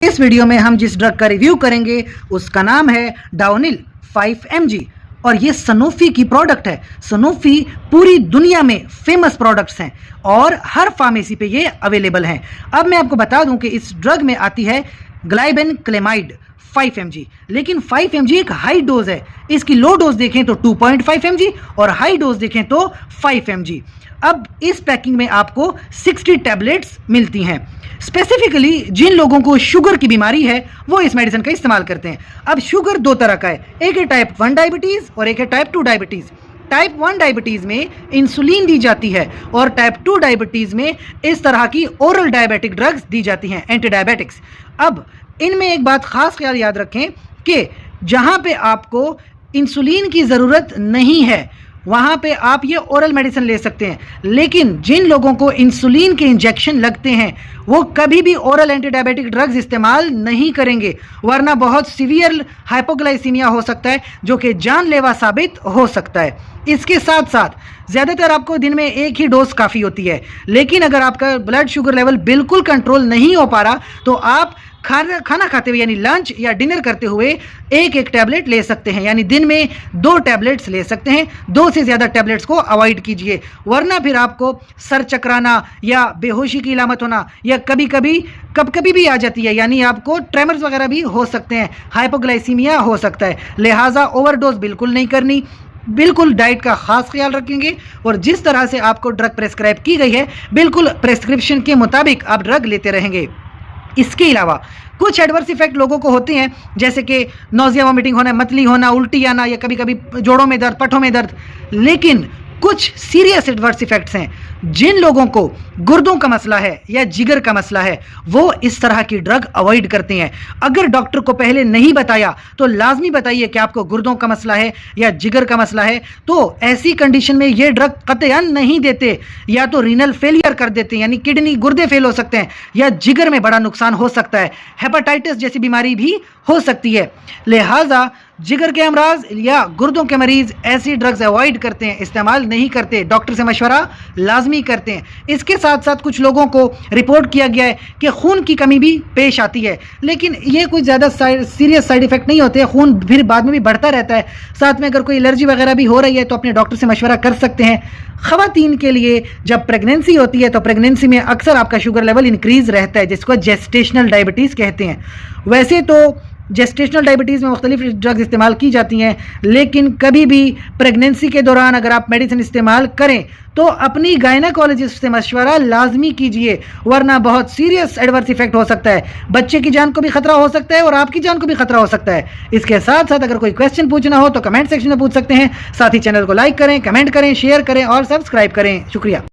इस वीडियो में हम जिस ड्रग का रिव्यू करेंगे उसका नाम है डाउनिल 5 mg और ये सनोफी की प्रोडक्ट है। सनोफी पूरी दुनिया में फेमस प्रोडक्ट्स हैं और हर फार्मेसी पे ये अवेलेबल हैं। अब मैं आपको बता दूं कि इस ड्रग में आती है ग्लाइबेनक्लेमाइड 5 mg, लेकिन 5 mg एक हाई डोज है। इसकी लो डोज देखें तो 2.5 mg और हाई डोज देखें तो 5 mg। अब इस पैकिंग में आपको 60 टैबलेट्स मिलती हैं। स्पेसिफिकली जिन लोगों को शुगर की बीमारी है वो इस मेडिसिन का इस्तेमाल करते हैं। अब शुगर दो तरह का है, एक है टाइप 1 डायबिटीज़ और एक है टाइप 2 डायबिटीज़। टाइप 1 डायबिटीज़ में इंसुलिन दी जाती है और टाइप 2 डायबिटीज़ में इस तरह की ओरल डायबिटिक ड्रग्स दी जाती हैं, एंटी डायबिटिक्स। अब इनमें एक बात खास ख्याल याद रखें कि जहाँ पे आपको इंसुलिन की ज़रूरत नहीं है वहाँ पे आप ये ओरल मेडिसिन ले सकते हैं, लेकिन जिन लोगों को इंसुलिन के इंजेक्शन लगते हैं वो कभी भी ओरल एंटी डायबिटिक ड्रग्स इस्तेमाल नहीं करेंगे, वरना बहुत सीवियर हाइपोग्लाइसीमिया हो सकता है जो कि जानलेवा साबित हो सकता है। इसके साथ साथ ज़्यादातर आपको दिन में एक ही डोज काफ़ी होती है, लेकिन अगर आपका ब्लड शुगर लेवल बिल्कुल कंट्रोल नहीं हो पा रहा तो आप खाना खाते हुए यानी लंच या डिनर करते हुए एक एक टैबलेट ले सकते हैं, यानी दिन में 2 टैबलेट्स ले सकते हैं। 2 से ज़्यादा टैबलेट्स को अवॉइड कीजिए, वरना फिर आपको सर चकराना या बेहोशी की इलामत होना या कभी कभी भी आ जाती है, यानी आपको ट्रेमर्स वगैरह भी हो सकते हैं, हाइपोग्लाइसीमिया हो सकता है। लिहाजा ओवरडोज बिल्कुल नहीं करनी, बिल्कुल डाइट का खास ख्याल रखेंगे और जिस तरह से आपको ड्रग प्रेस्क्राइब की गई है बिल्कुल प्रेस्क्रिप्शन के मुताबिक आप ड्रग लेते रहेंगे। इसके अलावा कुछ एडवर्स इफेक्ट लोगों को होते हैं, जैसे कि नोजिया, वॉमिटिंग होना, मतली होना, उल्टी आना या कभी कभी जोड़ों में दर्द, पठों में दर्द। लेकिन कुछ सीरियस एडवर्स इफेक्ट्स हैं। जिन लोगों को गुर्दों का मसला है या जिगर का मसला है वो इस तरह की ड्रग अवॉइड करते हैं। अगर डॉक्टर को पहले नहीं बताया तो लाजमी बताइए कि आपको गुर्दों का मसला है या जिगर का मसला है, तो ऐसी कंडीशन में ये ड्रग कतई नहीं देते। या तो रीनल फेलियर कर देते हैं, यानी किडनी, गुर्दे फेल हो सकते हैं, या जिगर में बड़ा नुकसान हो सकता है, हेपेटाइटिस जैसी बीमारी भी हो सकती है। लिहाजा जिगर के अमराज या गुर्दों के मरीज ऐसी ड्रग्स अवॉइड करते हैं, इस्तेमाल नहीं करते, डॉक्टर से मशवरा लाजमी करते हैं। इसके साथ साथ कुछ लोगों को रिपोर्ट किया गया है कि खून की कमी भी पेश आती है, लेकिन ये कुछ ज़्यादा सीरियस साइड इफेक्ट नहीं होते। खून फिर बाद में भी बढ़ता रहता है। साथ में अगर कोई एलर्जी वगैरह भी हो रही है तो अपने डॉक्टर से मशवरा कर सकते हैं। ख़वातीन के लिए जब प्रेगनेंसी होती है तो प्रेगनेंसी में अक्सर आपका शुगर लेवल इंक्रीज़ रहता है, जिसको जेस्टेशनल डायबिटीज़ कहते हैं। वैसे तो जेस्टेशनल डायबिटीज़ में मुख्तलिफ ड्रग्स इस्तेमाल की जाती हैं, लेकिन कभी भी प्रेगनेंसी के दौरान अगर आप मेडिसिन इस्तेमाल करें तो अपनी गायनेकोलॉजिस्ट से मशवरा लाजमी कीजिए, वरना बहुत सीरियस एडवर्स इफेक्ट हो सकता है। बच्चे की जान को भी खतरा हो सकता है और आपकी जान को भी खतरा हो सकता है। इसके साथ साथ अगर कोई क्वेश्चन पूछना हो तो कमेंट सेक्शन में पूछ सकते हैं। साथ ही चैनल को लाइक करें, कमेंट करें, शेयर करें और सब्सक्राइब करें। शुक्रिया।